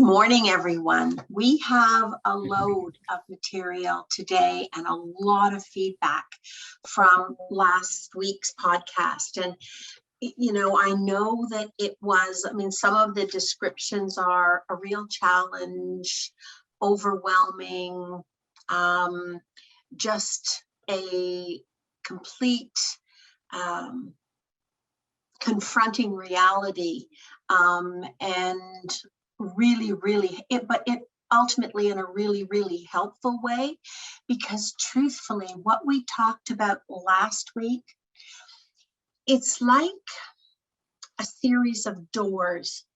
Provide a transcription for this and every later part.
morning, everyone. We have a load of material today and a lot of feedback from last week's podcast. And, I know that some of the descriptions are a real challenge, overwhelming, just a complete confronting reality, and really, but it ultimately in a really helpful way, because truthfully, what we talked about last week, it's like a series of doors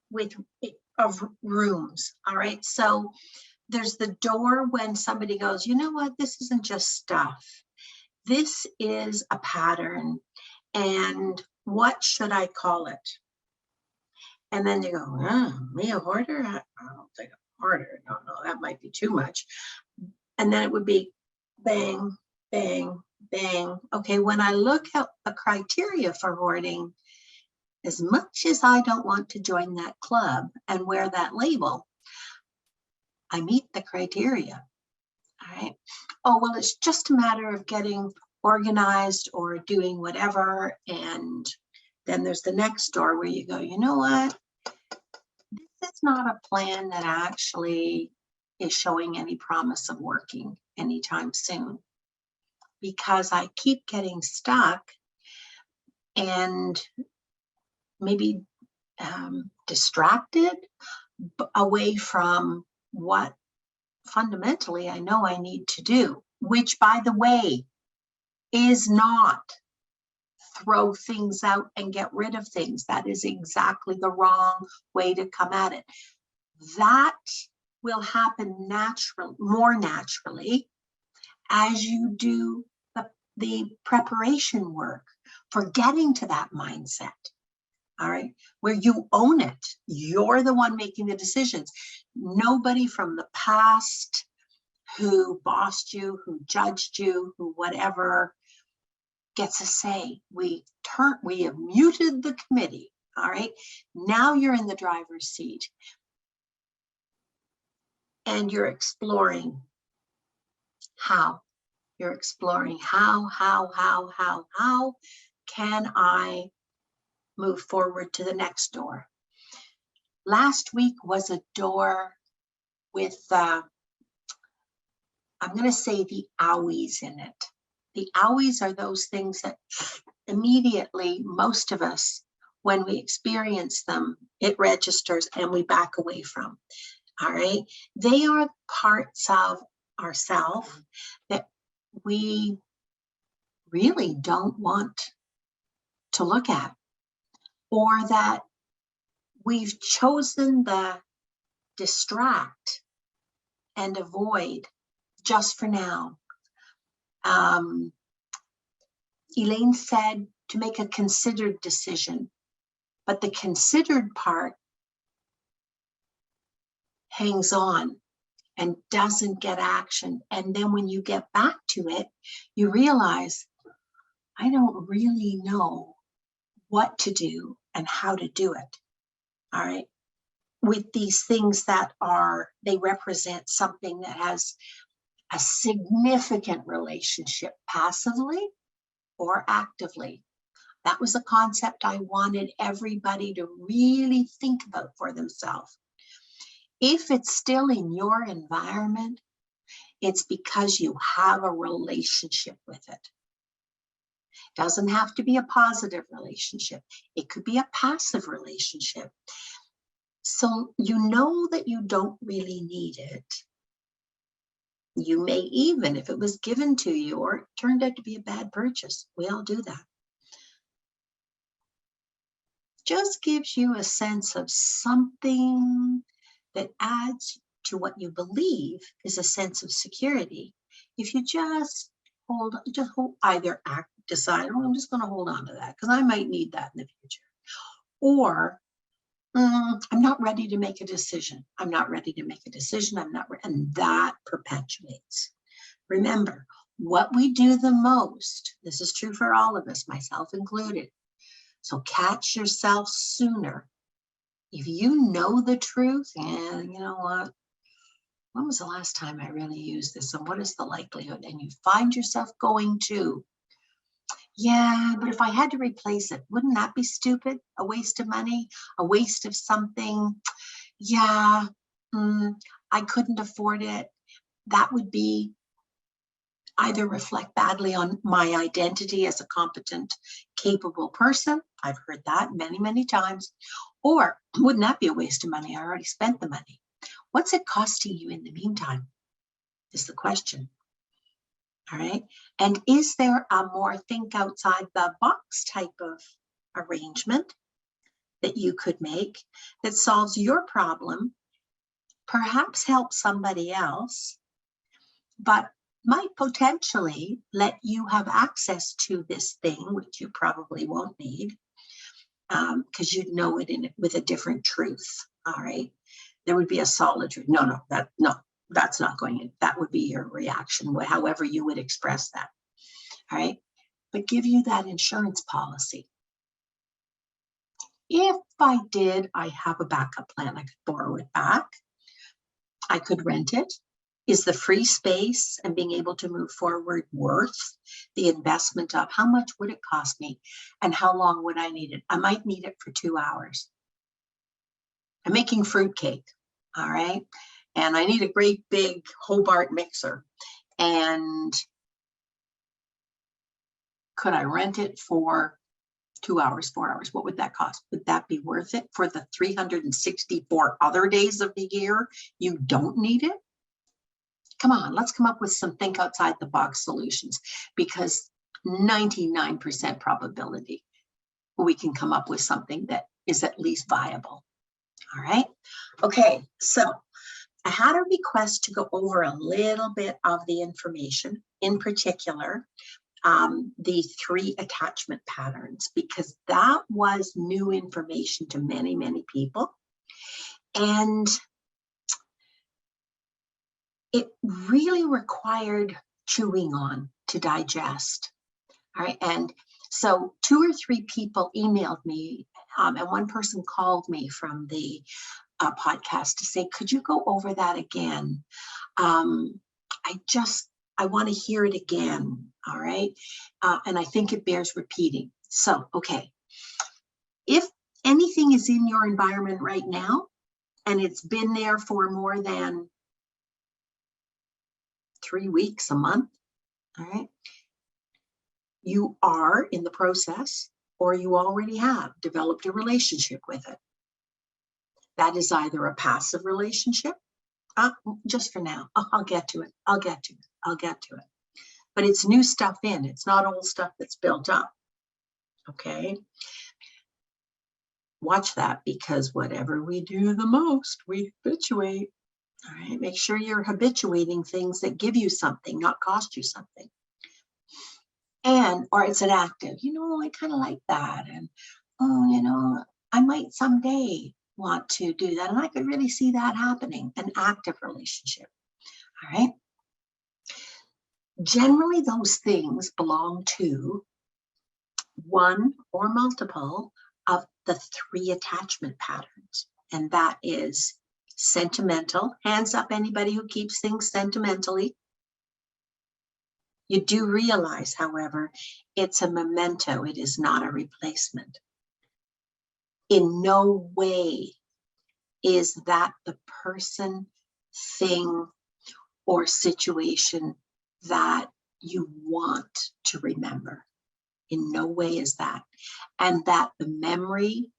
of rooms. All right. So there's the door when somebody goes, you know what, this isn't just stuff. This is a pattern. And what should I call it? And then you go, me a hoarder? I don't think I'm a hoarder. No, that might be too much. And then it would be bang, bang, bang. Okay, when I look at the criteria for hoarding, as much as I don't want to join that club and wear that label, I meet the criteria. All right. Oh, well, it's just a matter of getting organized or doing whatever. And then there's the next door where you go, you know what? This is not a plan that actually is showing any promise of working anytime soon, because I keep getting stuck and maybe distracted away from what fundamentally I know I need to do, which, by the way, is not throw things out and get rid of things. That is exactly the wrong way to come at it. That will happen more naturally as you do the preparation work for getting to that mindset. All right, where you own it. You're the one making the decisions. Nobody from the past who bossed you, who judged you, who whatever gets a say. We have muted the committee. All right, now you're in the driver's seat and you're exploring how. You're exploring how can I move forward to the next door. Last week was a door with, I'm going to say, the owies in it. The owies are those things that immediately, most of us, when we experience them, it registers and we back away from. All right. They are parts of ourselves that we really don't want to look at, or that we've chosen the distract and avoid just for now. Elaine said to make a considered decision, but the considered part hangs on and doesn't get action. And then when you get back to it, you realize, I don't really know what to do and how to do it. All right. With these things that they represent something that has a significant relationship, passively or actively. That was a concept I wanted everybody to really think about for themselves. If it's still in your environment, it's because you have a relationship with it. It doesn't have to be a positive relationship. It could be a passive relationship. So you know that you don't really need it. You may even, if it was given to you or it turned out to be a bad purchase, we all do that. Just gives you a sense of something that adds to what you believe is a sense of security. If you just decide, I'm just going to hold on to that because I might need that in the future. Or I'm not ready to make a decision. And that perpetuates. Remember, what we do the most, this is true for all of us, myself included. So catch yourself sooner If you know the truth, and you know what? When was the last time I really used this? And what is the likelihood? And you find yourself going to, yeah, but if I had to replace it, wouldn't that be stupid? A waste of money, a waste of something. Yeah, I couldn't afford it. That would be either reflect badly on my identity as a competent, capable person. I've heard that many, many times. Or wouldn't that be a waste of money? I already spent the money. What's it costing you in the meantime? Is the question. All right. And is there a more think outside the box type of arrangement that you could make that solves your problem, perhaps helps somebody else, but might potentially let you have access to this thing, which you probably won't need, because you'd know it with a different truth. All right. There would be a solid truth. No, that's not going in. That would be your reaction, however you would express that. All right. But give you that insurance policy. If I did, I have a backup plan. I could borrow it back. I could rent it. Is the free space and being able to move forward worth the investment of how much would it cost me and how long would I need it? I might need it for 2 hours. I'm making fruitcake, all right? And I need a great big Hobart mixer. And could I rent it for 2 hours, 4 hours? What would that cost? Would that be worth it for the 364 other days of the year you don't need it? Come on, let's come up with some think outside the box solutions, because 99% probability we can come up with something that is at least viable. All right. Okay, so I had a request to go over a little bit of the information, in particular, the 3 attachment patterns, because that was new information to many, many people. And it really required chewing on to digest. All right. And so 2 or 3 people emailed me, and one person called me from the podcast to say, could you go over that again? I want to hear it again. All right. And I think it bears repeating. So, okay. If anything is in your environment right now, and it's been there for more than 3 weeks, a month, all right, you are in the process, or you already have developed a relationship with it. That is either a passive relationship, just for now, I'll get to it. But it's new stuff in, it's not old stuff that's built up, okay? Watch that, because whatever we do the most, we habituate. All right, make sure you're habituating things that give you something, not cost you something. And, or it's an active, I kind of like that. And, I might someday want to do that. And I could really see that happening, an active relationship. All right. Generally, those things belong to one or multiple of the 3 attachment patterns. And that is sentimental. Hands up, anybody who keeps things sentimentally. You do realize, however, it's a memento. It is not a replacement. In no way is that the person, thing, or situation that you want to remember. In no way is that. And that the memory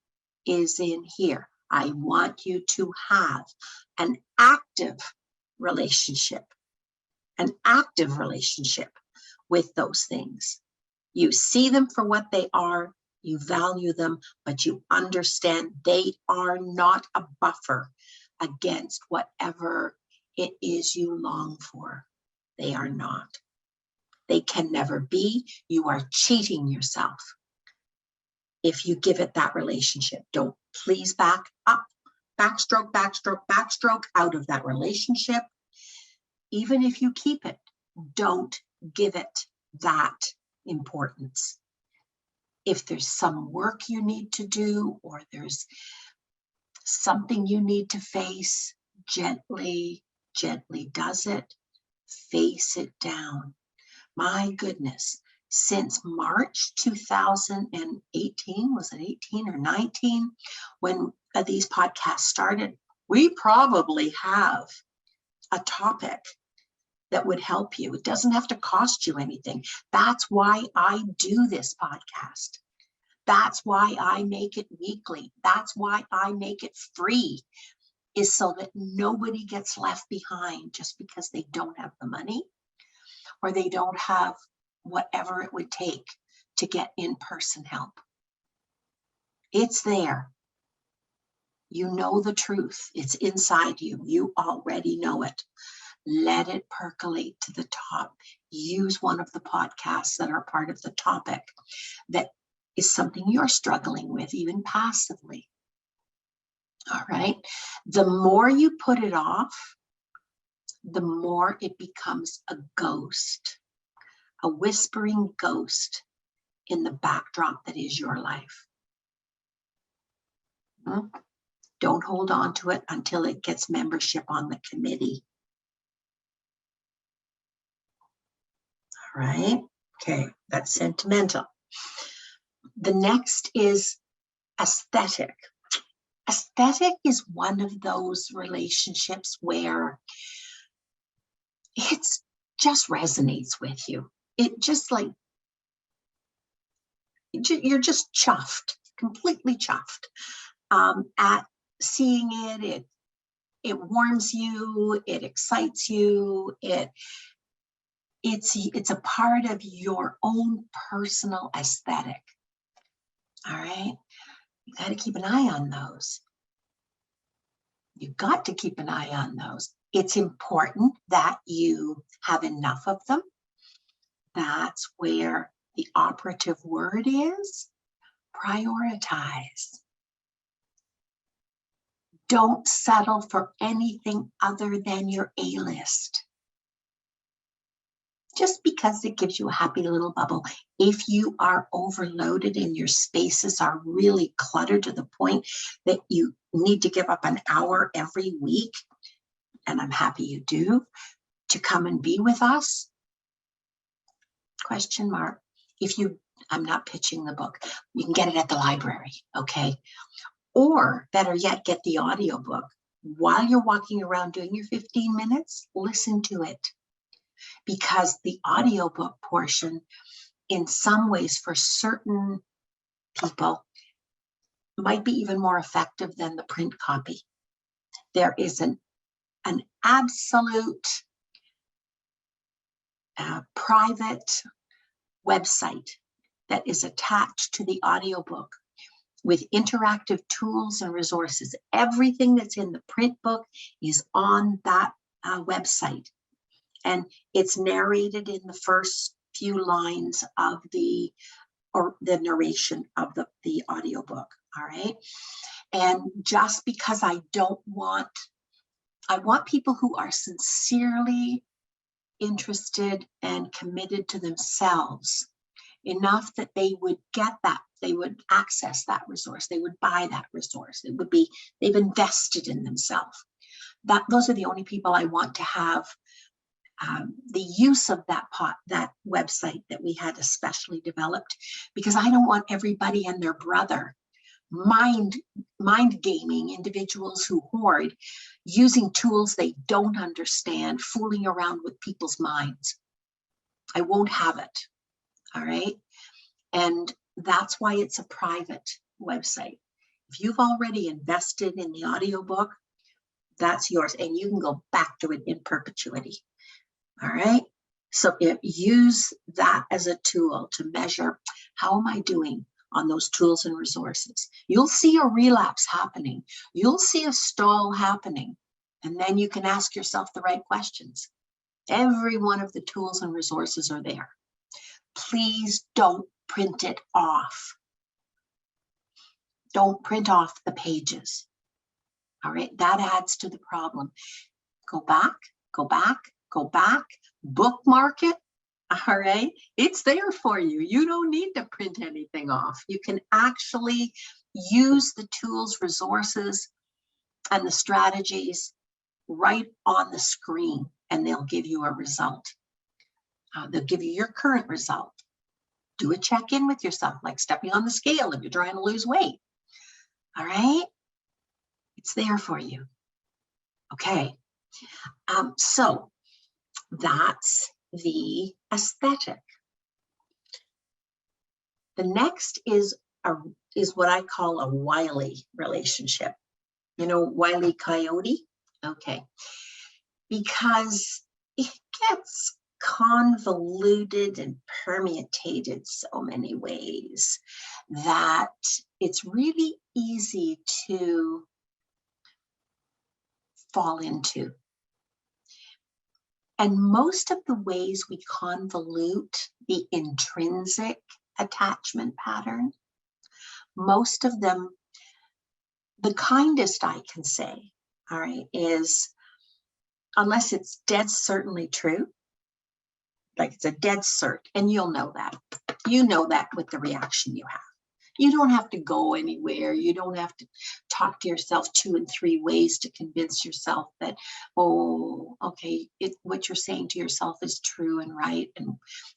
is in here. I want you to have an active relationship with those things. You see them for what they are, you value them, but you understand they are not a buffer against whatever it is you long for. They are not. They can never be. You are cheating yourself if you give it that relationship. Don't, please back up, backstroke out of that relationship. Even if you keep it, don't give it that importance. If there's some work you need to do, or there's something you need to face, gently, gently does it. Face it down. My goodness, since March 2018, was it 18 or 19, when these podcasts started, we probably have a topic that would help you. It doesn't have to cost you anything. That's why I do this podcast. That's why I make it weekly. That's why I make it free, is so that nobody gets left behind just because they don't have the money or they don't have whatever it would take to get in-person help. It's there. You know the truth. It's inside you. You already know it. Let it percolate to the top. Use one of the podcasts that are part of the topic that is something you're struggling with, even passively. All right. The more you put it off, the more it becomes a ghost, a whispering ghost in the backdrop that is your life. Don't hold on to it until it gets membership on the committee. All right. Okay. That's sentimental. The next is aesthetic. Aesthetic is one of those relationships where it just resonates with you. It just like, you're just chuffed, completely chuffed at seeing it. It warms you, it excites you, it's a part of your own personal aesthetic. All right. You got to keep an eye on those. You've got to keep an eye on those. It's important that you have enough of them. That's where the operative word is. Prioritize. Don't settle for anything other than your A-list. Just because it gives you a happy little bubble. If you are overloaded and your spaces are really cluttered to the point that you need to give up an hour every week, and I'm happy you do, to come and be with us, question mark. I'm not pitching the book. You can get it at the library, okay? Or better yet, get the audiobook. While you're walking around doing your 15 minutes, listen to it. Because the audiobook portion, in some ways, for certain people, might be even more effective than the print copy. There is an absolute private website that is attached to the audiobook with interactive tools and resources. Everything that's in the print book is on that website. And it's narrated in the first few lines of the narration of the audiobook. All right. And just because I want people who are sincerely interested and committed to themselves enough that they would get that, they would access that resource, they would buy that resource. It would be, they've invested in themselves. Those are the only people I want to have the use of that website that we had especially developed, because I don't want everybody and their brother mind gaming individuals who hoard, using tools they don't understand, fooling around with people's minds. I won't have it. All right. And that's why it's a private website. If you've already invested in the audiobook, that's yours, and you can go back to it in perpetuity. All right. So use that as a tool to measure, how am I doing on those tools and resources? You'll see a relapse happening. You'll see a stall happening. And then you can ask yourself the right questions. Every one of the tools and resources are there. Please don't print it off. Don't print off the pages. All right. That adds to the problem. Go back, go back. Go back, bookmark it. All right, it's there for you. You don't need to print anything off. You can actually use the tools, resources and the strategies right on the screen, and they'll give you a result. They'll give you your current result. Do a check-in with yourself, like stepping on the scale if you're trying to lose weight. All right? It's there for you. Okay. So that's the aesthetic. The next is what I call a wily relationship. You know, Wile E. Coyote? Okay. Because it gets convoluted and permutated so many ways that it's really easy to fall into. And most of the ways we convolute the intrinsic attachment pattern, most of them, the kindest I can say, all right, is unless it's dead certainly true, like it's a dead cert, and you'll know that. You know that with the reaction you have. You don't have to go anywhere. You don't have to talk to yourself 2 and 3 ways to convince yourself that, oh, okay, what you're saying to yourself is true and right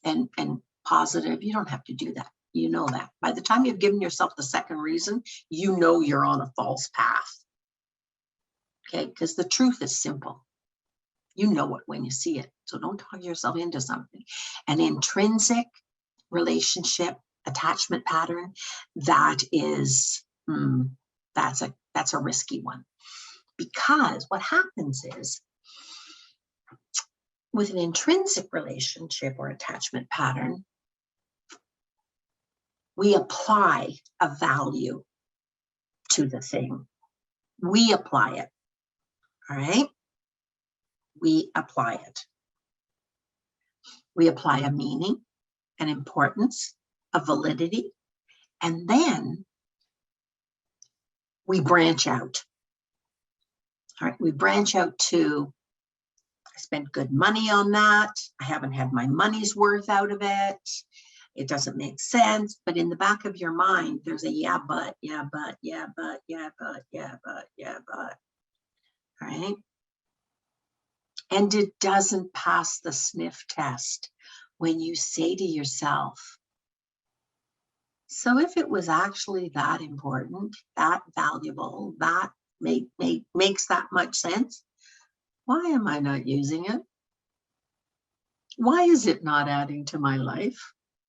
and positive. You don't have to do that. You know that. By the time you've given yourself the second reason, you know you're on a false path. Okay, because the truth is simple. You know it when you see it. So don't talk yourself into something. An intrinsic relationship attachment pattern, that is, that's a risky one. Because what happens is, with an intrinsic relationship or attachment pattern, we apply a value to the thing. We apply it. All right? We apply it. We apply a meaning, an importance, a validity, and then we branch out. All right, we branch out to, I spent good money on that. I haven't had my money's worth out of it. It doesn't make sense. But in the back of your mind, there's a yeah, but, yeah, but, yeah, but, yeah, but, yeah, but, yeah, but. All right. And it doesn't pass the sniff test when you say to yourself, so if it was actually that important, that valuable, that makes that much sense, why am I not using it? Why is it not adding to my life?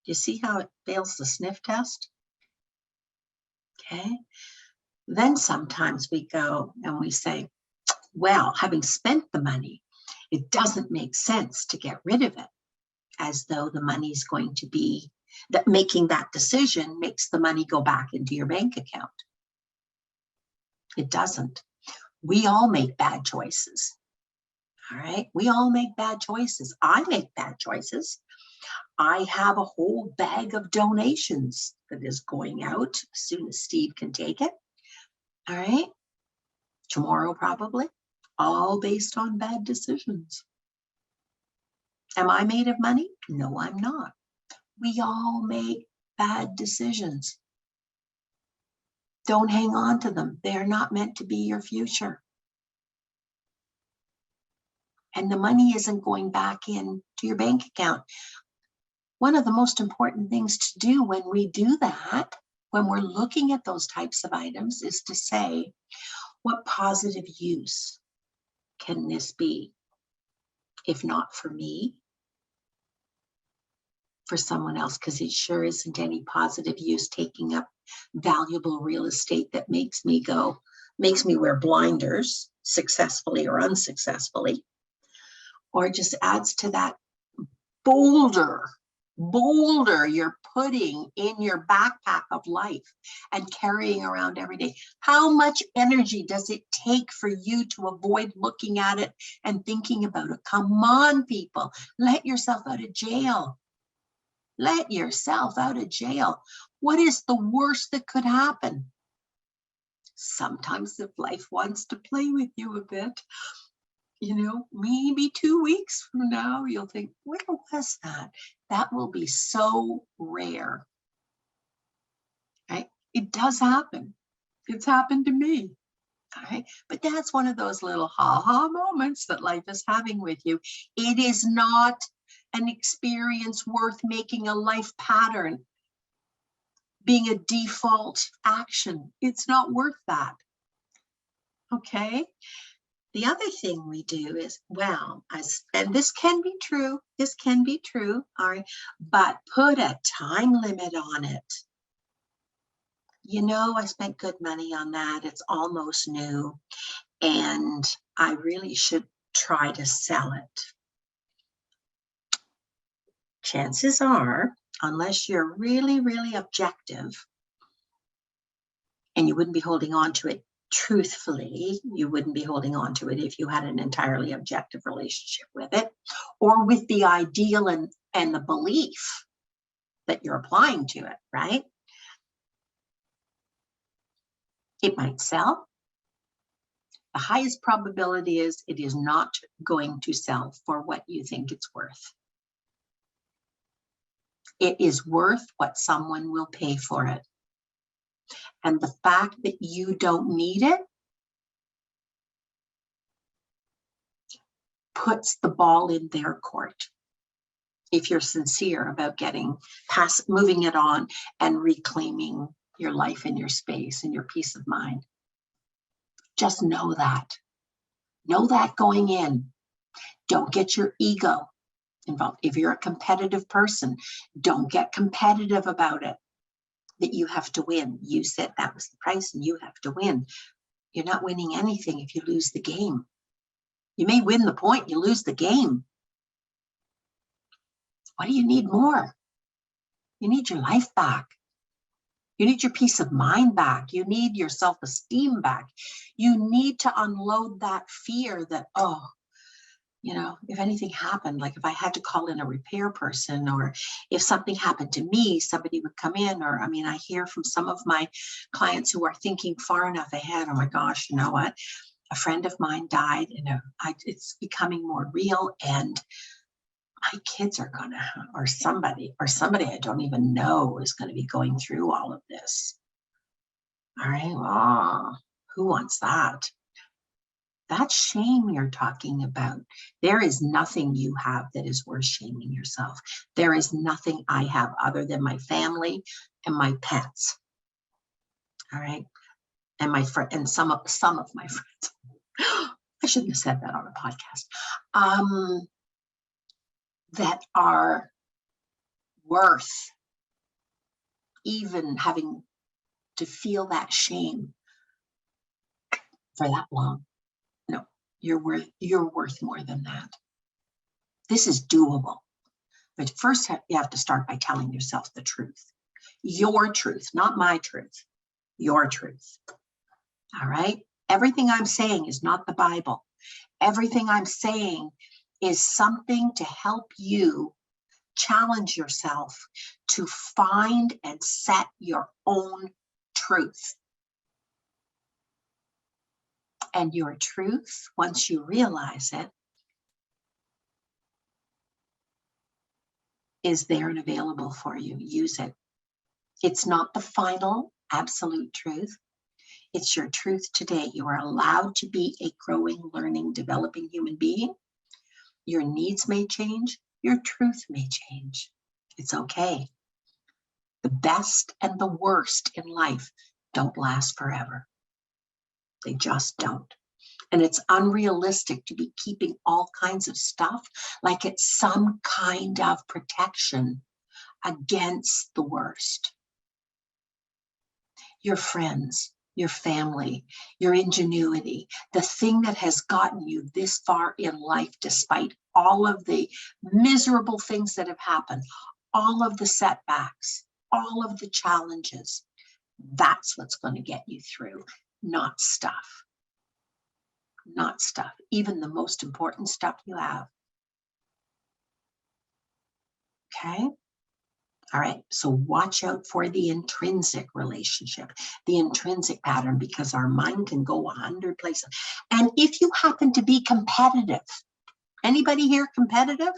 You see how it fails the sniff test? Okay. Then sometimes we go and we say, well, having spent the money, it doesn't make sense to get rid of it, as though the money is going to be, that making that decision makes the money go back into your bank account. It doesn't. We all make bad choices. All right. We all make bad choices. I make bad choices. I have a whole bag of donations that is going out as soon as Steve can take it. All right. Tomorrow, probably. All based on bad decisions. Am I made of money? No, I'm not. We all make bad decisions. Don't hang on to them. They're not meant to be your future. And the money isn't going back into your bank account. One of the most important things to do when we do that, when we're looking at those types of items, is to say, what positive use can this be? If not for me, for someone else, because it sure isn't any positive use taking up valuable real estate that makes me wear blinders, successfully or unsuccessfully, or just adds to that boulder you're putting in your backpack of life and carrying around every day. How much energy does it take for you to avoid looking at it and thinking about it? Come on, people, let yourself out of jail. Let yourself out of jail. What is the worst that could happen? Sometimes if life wants to play with you a bit, maybe 2 weeks from now, you'll think, where was that? That will be so rare. Right? It does happen. It's happened to me. All right. But that's one of those little ha-ha moments that life is having with you. It is not an experience worth making a life pattern, being a default action. It's not worth that. Okay. The other thing we do is, well, and this can be true, all right, but put a time limit on it. You know, I spent good money on that. It's almost new, and I really should try to sell it. Chances are, unless you're really, really objective, and you wouldn't be holding on to it truthfully, you wouldn't be holding on to it if you had an entirely objective relationship with it, or with the ideal and the belief that you're applying to it, right? It might sell. The highest probability is it is not going to sell for what you think it's worth. It is worth what someone will pay for it. And the fact that you don't need it puts the ball in their court. If you're sincere about moving it on and reclaiming your life and your space and your peace of mind. Just know that. Know that going in. Don't get your ego involved. If you're a competitive person, don't get competitive about it, that you have to win. You said that was the price and you have to win. You're not winning anything if you lose the game. You may win the point, you lose the game. What do you need more? You need your life back. You need your peace of mind back. You need your self-esteem back. You need to unload that fear that, oh, you know, if anything happened, like if I had to call in a repair person, or if something happened to me, somebody would come in. Or, I mean, I hear from some of my clients who are thinking far enough ahead. Oh my gosh, you know what? A friend of mine died, it's becoming more real, and my kids are gonna, or somebody I don't even know is gonna be going through all of this. All right, well, who wants that? That shame you're talking about. There is nothing you have that is worth shaming yourself. There is nothing I have other than my family and my pets. All right, and my friend, and some of my friends. I shouldn't have said that on a podcast. That are worth even having to feel that shame for that long. No, you're worth more than that. This is doable. But first you have to start by telling yourself the truth. Your truth, not my truth. Your truth. All right? Everything I'm saying is not the Bible. Everything I'm saying is something to help you challenge yourself to find and set your own truth. And your truth, once you realize it, is there and available for you. Use it. It's not the final, absolute truth. It's your truth today. You are allowed to be a growing, learning, developing human being. Your needs may change. Your truth may change. It's okay. The best and the worst in life don't last forever. They just don't. And it's unrealistic to be keeping all kinds of stuff like it's some kind of protection against the worst. Your friends, your family, your ingenuity, the thing that has gotten you this far in life, despite all of the miserable things that have happened, all of the setbacks, all of the challenges, that's what's going to get you through, not stuff. Not stuff, even the most important stuff you have. Okay? All right, so watch out for the intrinsic relationship, the intrinsic pattern, because our mind can go 100 places. And if you happen to be competitive, anybody here competitive?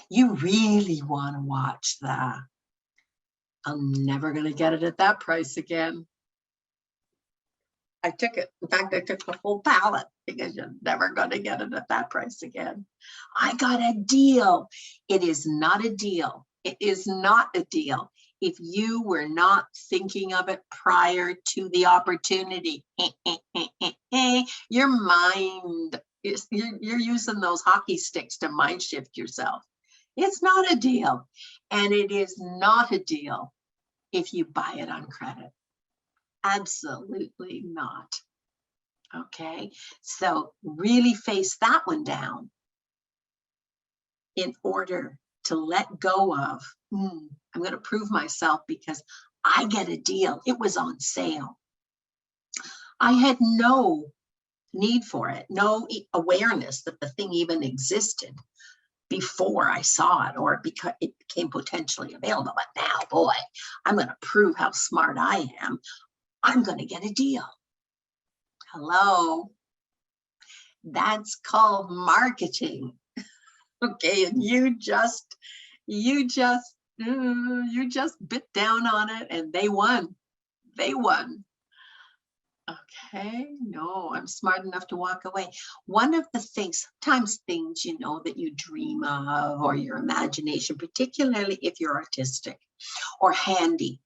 You really want to watch the, I'm never going to get it at that price again. I took it. In fact, I took the whole pallet because you're never going to get it at that price again. I got a deal. It is not a deal. It is not a deal. If you were not thinking of it prior to the opportunity, your mind is, you're using those hockey sticks to mind shift yourself. It's not a deal. And it is not a deal if you buy it on credit. Absolutely not. Okay, so really face that one down in order to let go of, I'm going to prove myself because I get a deal. It was on sale. I had no need for it, no awareness that the thing even existed before I saw it or because it became potentially available. But now, boy, I'm going to prove how smart I am. I'm going to get a deal. Hello. That's called marketing. Okay, and you just bit down on it and they won. They won. Okay, no, I'm smart enough to walk away. One of the things, sometimes things, you know, that you dream of or your imagination, particularly if you're artistic or handy,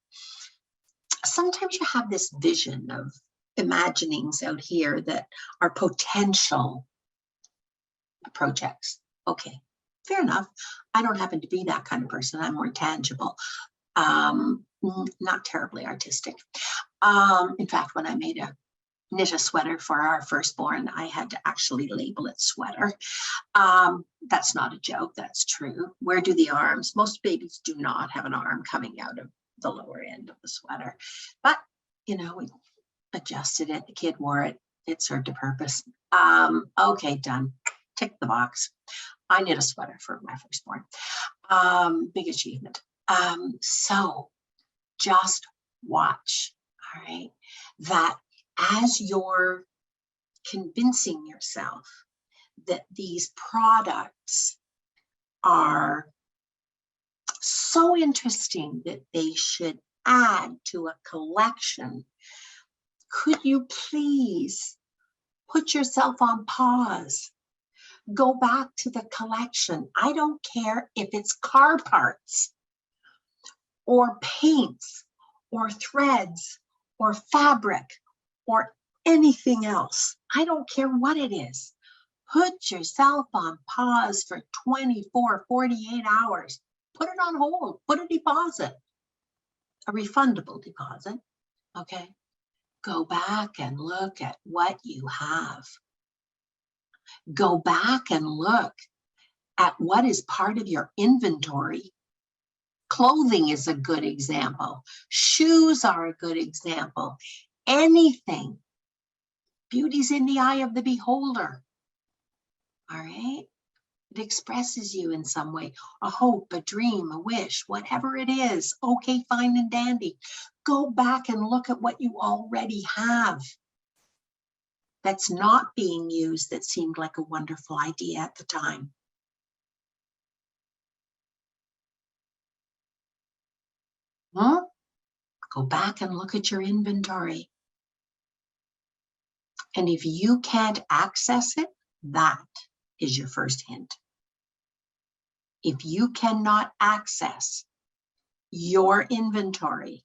sometimes you have this vision of imaginings out here that are potential projects. Okay, fair enough. I don't happen to be that kind of person. I'm more tangible, not terribly artistic. In fact, when I knit a sweater for our firstborn, I had to actually label it sweater. That's not a joke, that's true. Where do the arms? Most babies do not have an arm coming out of the lower end of the sweater. But, you know, we adjusted it, the kid wore it, it served a purpose. Okay, done. Tick the box. I knit a sweater for my firstborn. Big achievement. So just watch, all right, that as you're convincing yourself that these products are so interesting that they should add to a collection, could you please put yourself on pause? Go back to the collection. I don't care if it's car parts or paints or threads or fabric or anything else. I don't care what it is. Put yourself on pause for 24, 48 hours. Put it on hold. Put a deposit, a refundable deposit. Okay. Go back and look at what you have. Go back and look at what is part of your inventory. Clothing is a good example. Shoes are a good example. Anything. Beauty's in the eye of the beholder. All right? It expresses you in some way. A hope, a dream, a wish, whatever it is. Okay, fine and dandy. Go back and look at what you already have that's not being used that seemed like a wonderful idea at the time. Go back and look at your inventory. And if you can't access it, that is your first hint. If you cannot access your inventory,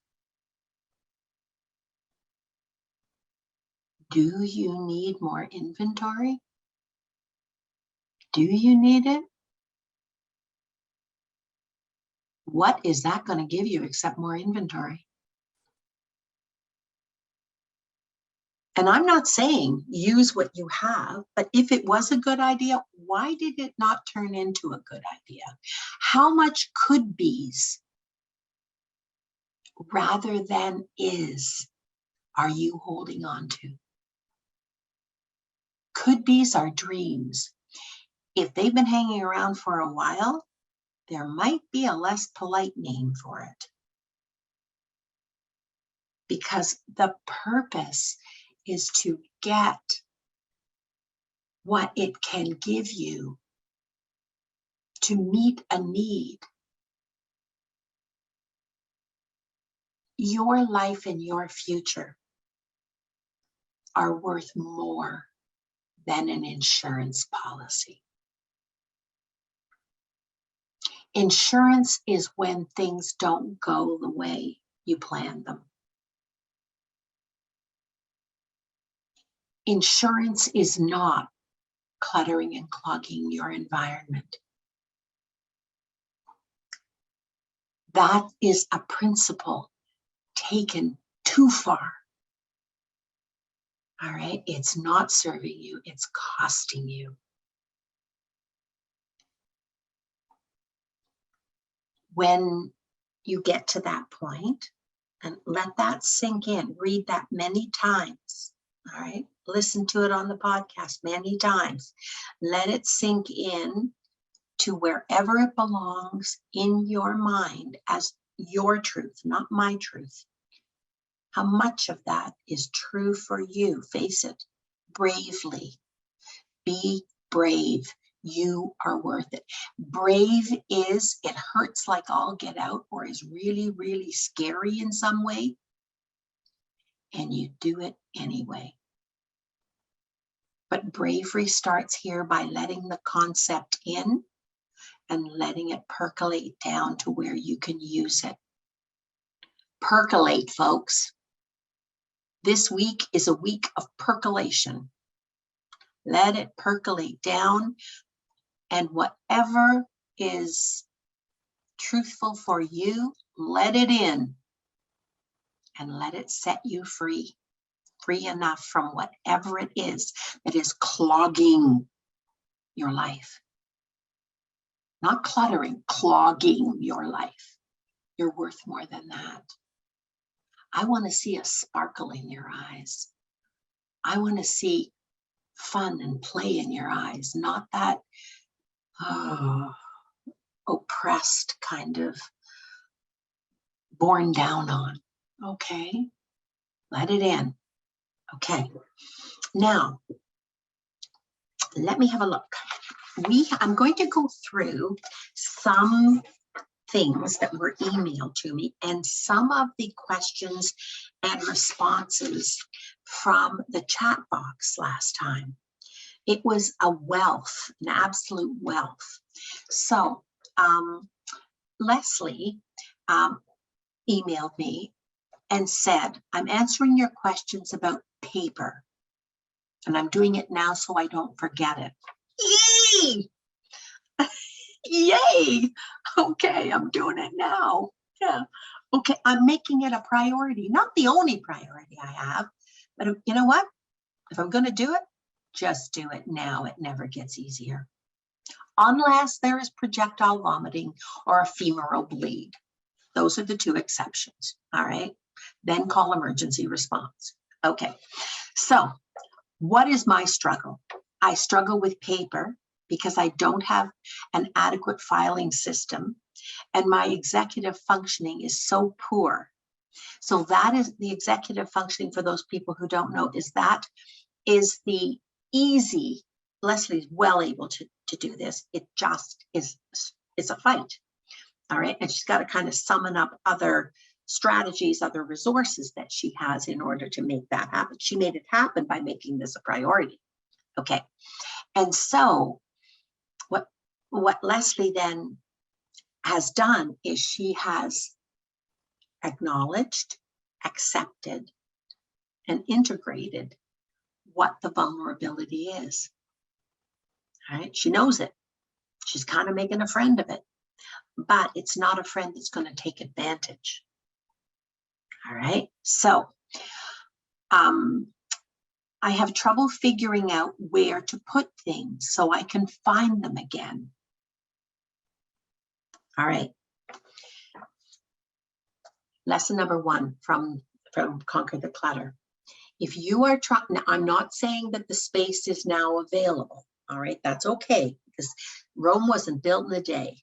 do you need more inventory? Do you need it? What is that going to give you except more inventory? And I'm not saying use what you have, but if it was a good idea, why did it not turn into a good idea? How much could be's rather than is are you holding on to? Could be's are dreams. If they've been hanging around for a while, there might be a less polite name for it. Because the purpose is to get what it can give you to meet a need. Your life and your future are worth more than an insurance policy. Insurance is when things don't go the way you planned them. Insurance is not cluttering and clogging your environment. That is a principle taken too far. All right, it's not serving you, it's costing you. When you get to that point, and let that sink in, read that many times, all right? Listen to it on the podcast many times. Let it sink in to wherever it belongs in your mind as your truth, not my truth. How much of that is true for you? Face it bravely. Be brave. You are worth it. Brave is, it hurts like all get out or is really, really scary in some way. And you do it anyway. But bravery starts here by letting the concept in and letting it percolate down to where you can use it. Percolate, folks. This week is a week of percolation. Let it percolate down, and whatever is truthful for you, let it in and let it set you free. Free enough from whatever it is that is clogging your life. Not cluttering, clogging your life. You're worth more than that. I want to see a sparkle in your eyes. I want to see fun and play in your eyes, not that oppressed kind of borne down on. Okay, let it in. Okay, now let me have a look. I'm going to go through some things that were emailed to me and some of the questions and responses from the chat box last time. It was a wealth, an absolute wealth. So Leslie emailed me and said, I'm answering your questions about paper, and I'm doing it now so I don't forget it. Yay! Yay! Okay, I'm doing it now. Yeah. Okay, I'm making it a priority, not the only priority I have, but you know what? If I'm going to do it, just do it now. It never gets easier. Unless there is projectile vomiting or a femoral bleed. Those are the two exceptions, all right? Then call emergency response. Okay, so what is my struggle? I struggle with paper because I don't have an adequate filing system and my executive functioning is so poor. So that is the executive functioning, for those people who don't know, is the easy, Leslie's well able to do this. It just is, it's a fight. All right, and she's got to kind of summon up other strategies, other resources that she has in order to make that happen. She made it happen by making this a priority. Okay, and so what Leslie then has done is she has acknowledged, accepted, and integrated what the vulnerability is. All right, she knows it. She's kind of making a friend of it, but it's not a friend that's going to take advantage. All right, so I have trouble figuring out where to put things so I can find them again. All right. Lesson number 1 from Conquer the Clutter. If you are trying, I'm not saying that the space is now available. All right, that's okay, because Rome wasn't built in a day.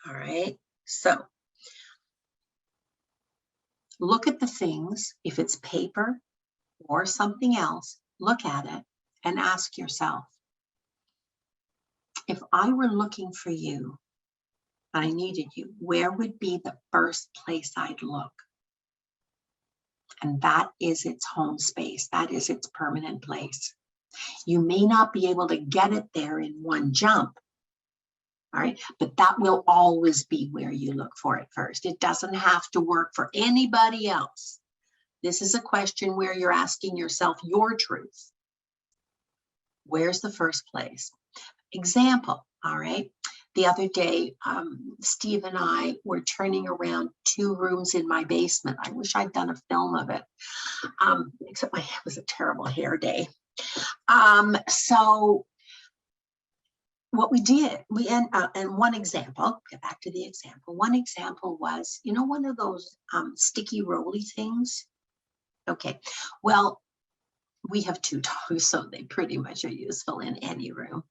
All right, so look at the things. If it's paper or something else, look at it and ask yourself, if I were looking for you, I needed you, where would be the first place I'd look? and that is its home space. That is its permanent place. You may not be able to get it there in one jump, all right, but that will always be where you look for it first. It doesn't have to work for anybody else. This is a question where you're asking yourself your truth. Where's the first place? Example, all right. The other day, Steve and I were turning around 2 rooms in my basement. I wish I'd done a film of it, except it was a terrible hair day. So what we did, and one example, get back to the example. One example was, you know, one of those sticky roly things. Okay, well, we have 2 dogs, so they pretty much are useful in any room.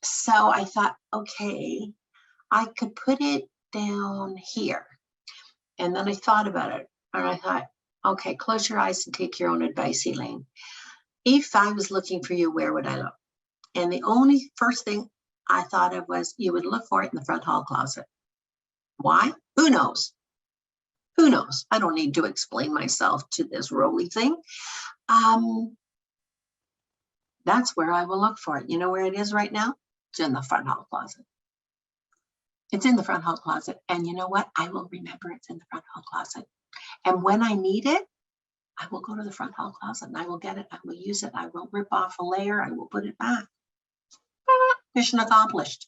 So I thought, okay, I could put it down here. And then I thought about it, and I thought, okay, close your eyes and take your own advice, Elaine. If I was looking for you, where would I look? And the only first thing I thought of was you would look for it in the front hall closet. Why? Who knows? Who knows? I don't need to explain myself to this roly thing. That's where I will look for it. You know where it is right now? It's in the front hall closet. It's in the front hall closet. And you know what? I will remember it's in the front hall closet. And when I need it, I will go to the front hall closet and I will get it. I will use it. I will rip off a layer. I will put it back. Mission accomplished.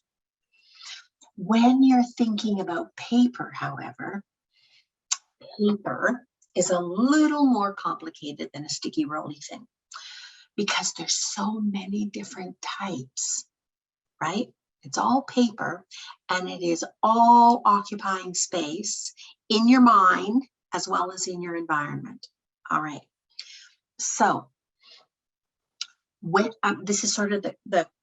When you're thinking about paper, however, paper is a little more complicated than a sticky roly thing because there's so many different types, right? It's all paper and it is all occupying space in your mind as well as in your environment. All right. So when, this is sort of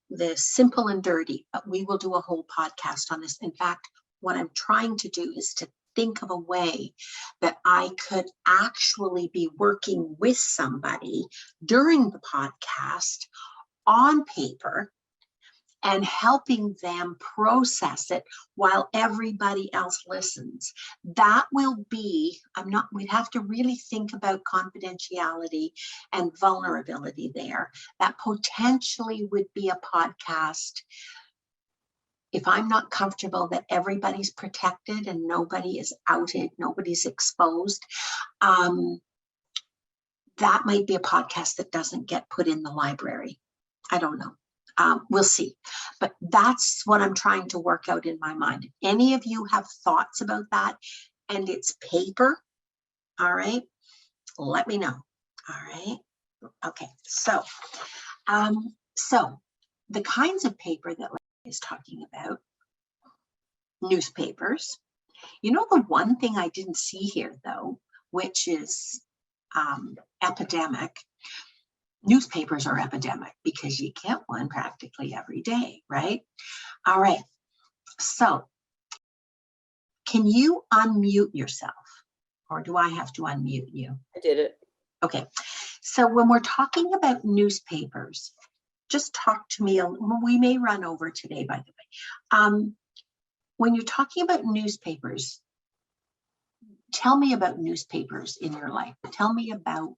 the simple and dirty, but we will do a whole podcast on this. In fact, what I'm trying to do is to think of a way that I could actually be working with somebody during the podcast on paper and helping them process it while everybody else listens. That will be, we'd have to really think about confidentiality and vulnerability there. That potentially would be a podcast. If I'm not comfortable that everybody's protected and nobody is outed, nobody's exposed, that might be a podcast that doesn't get put in the library. I don't know. We'll see. But that's what I'm trying to work out in my mind. If any of you have thoughts about that and it's paper, all right, let me know. All right. Okay. So the kinds of paper that is talking about, newspapers. You know, the one thing I didn't see here though, which is epidemic. Newspapers are epidemic because you get one practically every day, right? All right. So can you unmute yourself or do I have to unmute you? I did it. Okay. So when we're talking about newspapers, just talk to me. We may run over today, by the way. When you're talking about newspapers, tell me about newspapers in your life. Tell me about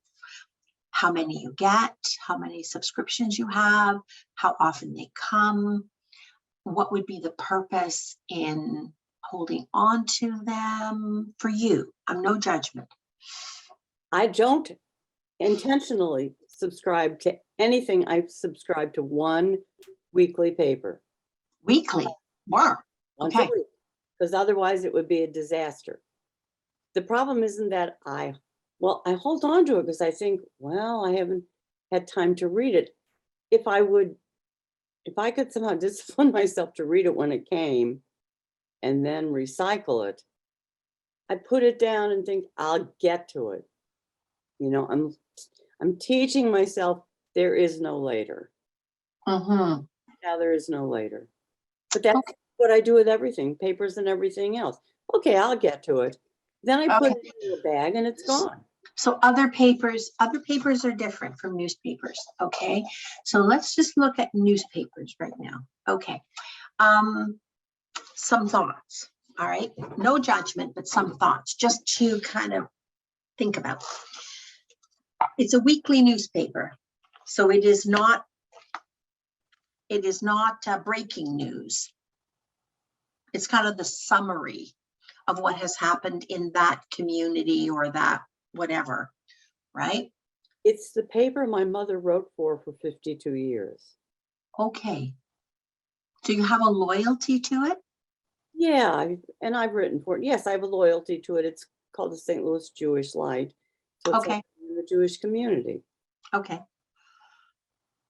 how many you get, how many subscriptions you have, how often they come, what would be the purpose in holding on to them for you. I'm no judgment. I don't intentionally subscribe to anything. I subscribe to one weekly paper. Weekly? Wow. Once Okay. a week, because otherwise it would be a disaster. The problem isn't that I hold on to it because I think, well, I haven't had time to read it. If I could somehow discipline myself to read it when it came and then recycle it, I put it down and think I'll get to it. You know, I'm teaching myself there is no later. Mm-hmm. Now there is no later. But that's what I do with everything, papers and everything else. Okay, I'll get to it. Then I put it in a bag and it's gone. So other papers are different from newspapers. Okay. So let's just look at newspapers right now. Okay. Some thoughts. All right. No judgment, but some thoughts just to kind of think about. It's a weekly newspaper, so it is not breaking news. It's kind of the summary of what has happened in that community or that whatever, right? It's the paper my mother wrote for 52 years. Okay. Do you have a loyalty to it? Yeah, I've written for it. Yes, I have a loyalty to it. It's called the St. Louis Jewish Light. So it's Okay. in the Jewish community. Okay.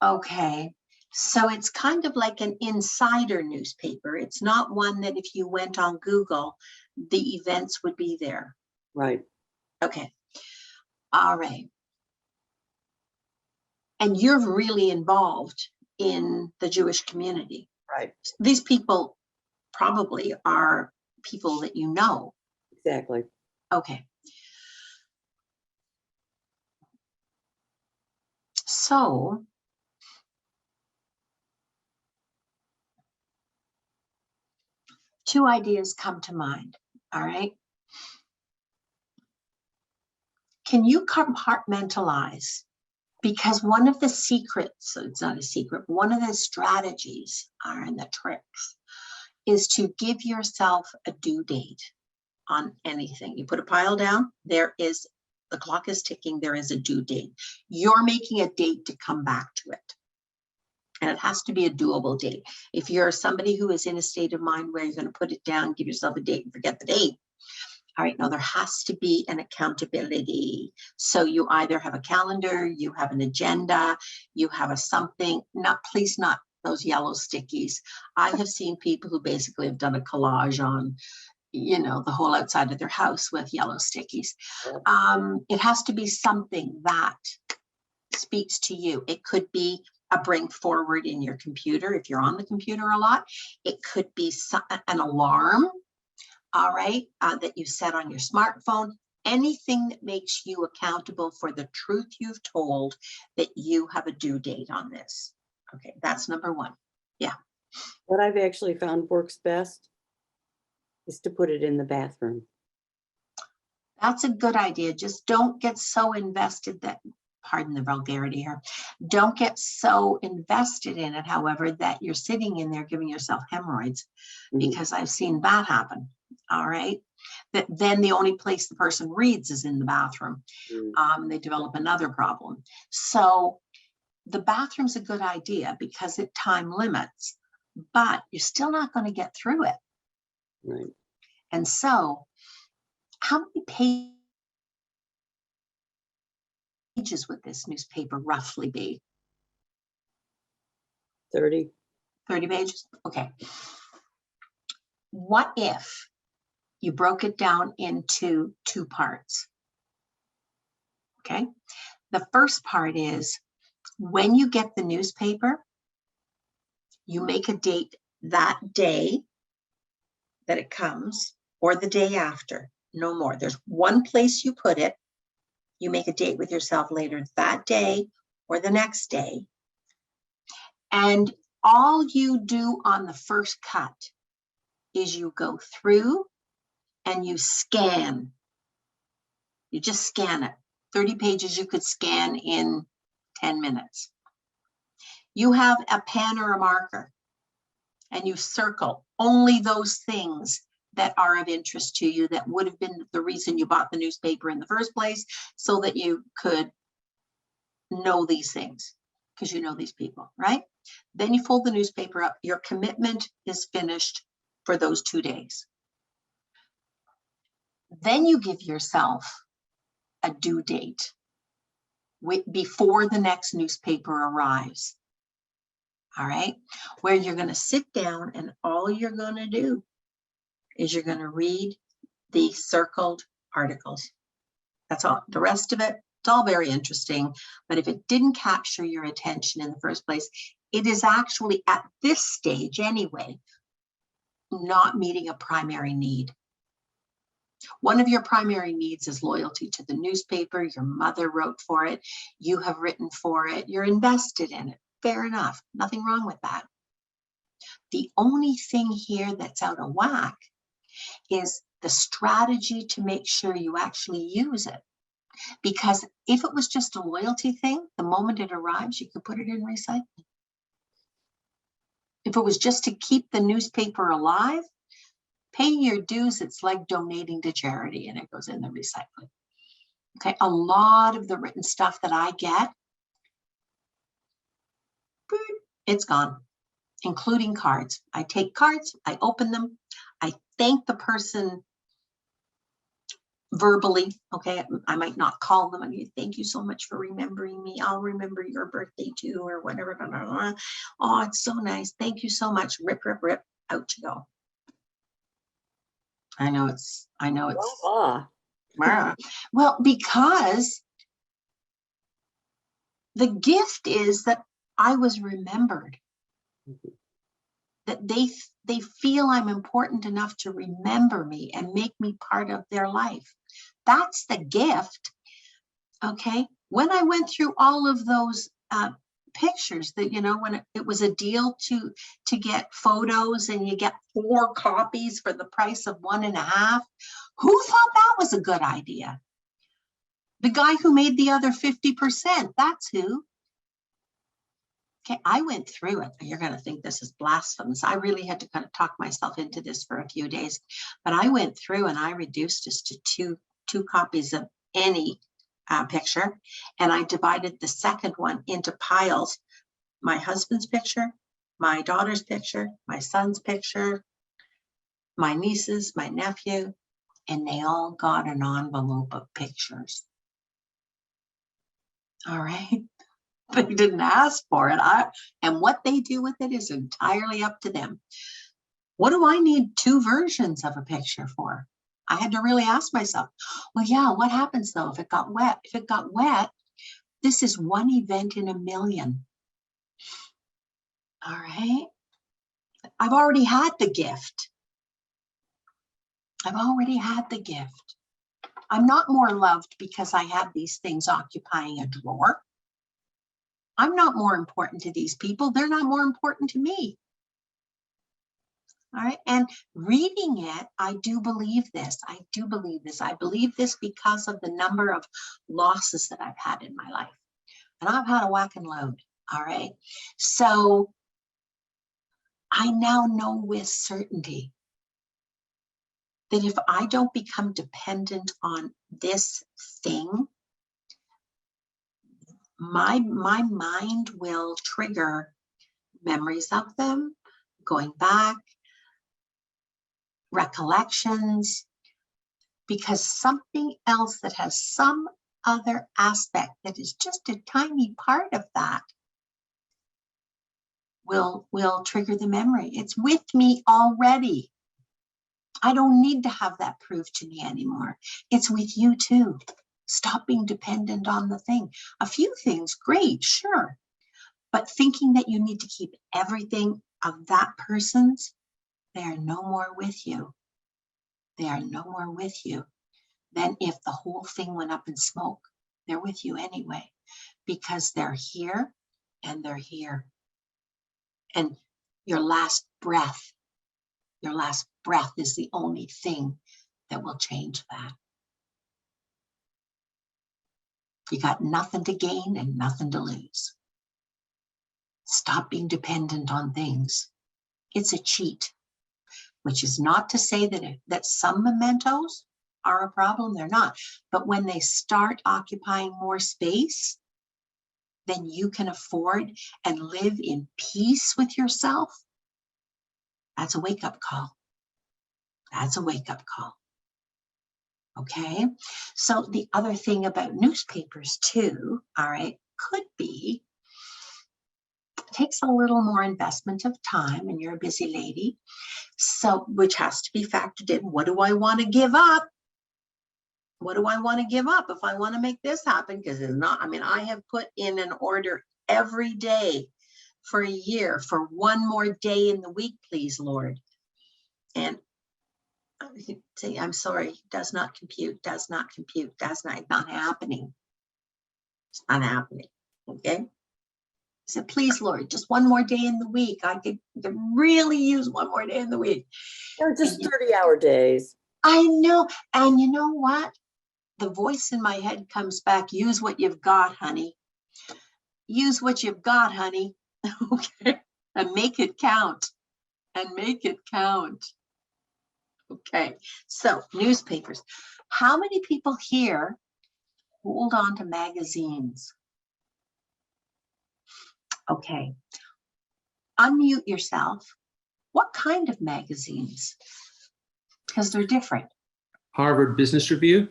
Okay. So it's kind of like an insider newspaper. It's not one that if you went on Google, the events would be there. Right. Okay. All right. And you're really involved in the Jewish community. Right. These people probably are people that you know. Exactly. Okay. So two ideas come to mind. All right. Can you compartmentalize? Because one of the secrets, so it's not a secret, one of the strategies and the tricks is to give yourself a due date on anything. You put a pile down, the clock is ticking, there is a due date. You're making a date to come back to it. And it has to be a doable date. If you're somebody who is in a state of mind where you're going to put it down, give yourself a date and forget the date. All right, no, there has to be an accountability. So you either have a calendar, you have an agenda, you have a something, please not those yellow stickies. I have seen people who basically have done a collage on, the whole outside of their house with yellow stickies. It has to be something that speaks to you. It could be a bring forward in your computer if you're on the computer a lot. It could be an alarm. All right, that you set on your smartphone, anything that makes you accountable for the truth you've told, that you have a due date on this. Okay, that's number one. Yeah. What I've actually found works best is to put it in the bathroom. That's a good idea. Just don't get so invested that, pardon the vulgarity here, don't get so invested in it, however, that you're sitting in there giving yourself hemorrhoids, because I've seen that happen. All right. That then the only place the person reads is in the bathroom. They develop another problem. So the bathroom's a good idea because it time limits, but you're still not going to get through it. Right. And so how many pages would this newspaper roughly be? 30. 30 pages? Okay. What if you broke it down into two parts? Okay. The first part is when you get the newspaper, you make a date that day that it comes or the day after, no more. There's one place you put it. You make a date with yourself later that day or the next day. And all you do on the first cut is you go through and you scan. You just scan it. 30 pages you could scan in 10 minutes. You have a pen or a marker and you circle only those things that are of interest to you that would have been the reason you bought the newspaper in the first place, so that you could know these things because you know these people, right? Then you fold the newspaper up. Your commitment is finished for those 2 days. Then you give yourself a due date before the next newspaper arrives. All right, where you're going to sit down and all you're going to do is you're going to read the circled articles. That's all. The rest of it, it's all very interesting. But if it didn't capture your attention in the first place, it is actually at this stage anyway, not meeting a primary need. One of your primary needs is loyalty to the newspaper. Your mother wrote for it. You have written for it. You're invested in it. Fair enough. Nothing wrong with that. The only thing here that's out of whack is the strategy to make sure you actually use it. Because if it was just a loyalty thing, the moment it arrives, you could put it in recycling. If it was just to keep the newspaper alive, pay your dues. It's like donating to charity, and it goes in the recycling. Okay, a lot of the written stuff that I get, it's gone, including cards. I take cards, I open them, I thank the person verbally. Okay, I might not call them. I mean, thank you so much for remembering me. I'll remember your birthday too, or whatever. Blah, blah, blah. Oh, it's so nice. Thank you so much. Rip, rip, rip. Out you go. I know it's. Ah, Well, because the gift is that I was remembered. That they feel I'm important enough to remember me and make me part of their life. That's the gift. Okay. When I went through all of those pictures that, you know, when it was a deal to get photos and you get 4 copies for the price of 1.5, who thought that was a good idea? The guy who made the other 50%, that's who. Okay, I went through it. You're going to think this is blasphemous. I really had to kind of talk myself into this for a few days, but I went through and I reduced this to two copies of any picture, and I divided the second one into piles. My husband's picture, my daughter's picture, my son's picture, my nieces, my nephew, and they all got an envelope of pictures. All right. They didn't ask for it. And what they do with it is entirely up to them. What do I need 2 versions of a picture for? I had to really ask myself, well, yeah, what happens though if it got wet? If it got wet, this is one event in a million. All right. I've already had the gift. I've already had the gift. I'm not more loved because I have these things occupying a drawer. I'm not more important to these people. They're not more important to me. All right. And reading it, I do believe this. I do believe this. I believe this because of the number of losses that I've had in my life. And I've had a whack and load. All right. So I now know with certainty that if I don't become dependent on this thing, my mind will trigger memories of them, going back, recollections, because something else that has some other aspect that is just a tiny part of that will trigger the memory. It's with me already. I don't need to have that proved to me anymore. It's with you too. Stop being dependent on the thing. A few things, great, sure. But thinking that you need to keep everything of that person's, they are no more with you. They are no more with you than if the whole thing went up in smoke. They're with you anyway, because they're here and they're here. And your last breath is the only thing that will change that. You got nothing to gain and nothing to lose. Stop being dependent on things. It's a cheat, which is not to say that some mementos are a problem. They're not. But when they start occupying more space than you can afford and live in peace with yourself, that's a wake-up call. That's a wake-up call. Okay, so the other thing about newspapers too, all right, could be, it takes a little more investment of time and you're a busy lady, so which has to be factored in. What do I want to give up? What do I want to give up if I want to make this happen? Because it's not, I mean, I have put in an order every day for a year for one more day in the week, please, Lord. And say, I'm sorry, does not compute, does not compute, it's not happening. It's not happening, okay? So please, Lord, just one more day in the week. I could really use one more day in the week. They're just 30-hour days. I know, and you know what? the voice in my head comes back, use what you've got, honey. Use what you've got, honey. Okay. And make it count. And make it count. Okay. So newspapers. How many people here hold on to magazines? Okay. Unmute yourself. What kind of magazines? Because they're different. Harvard Business Review.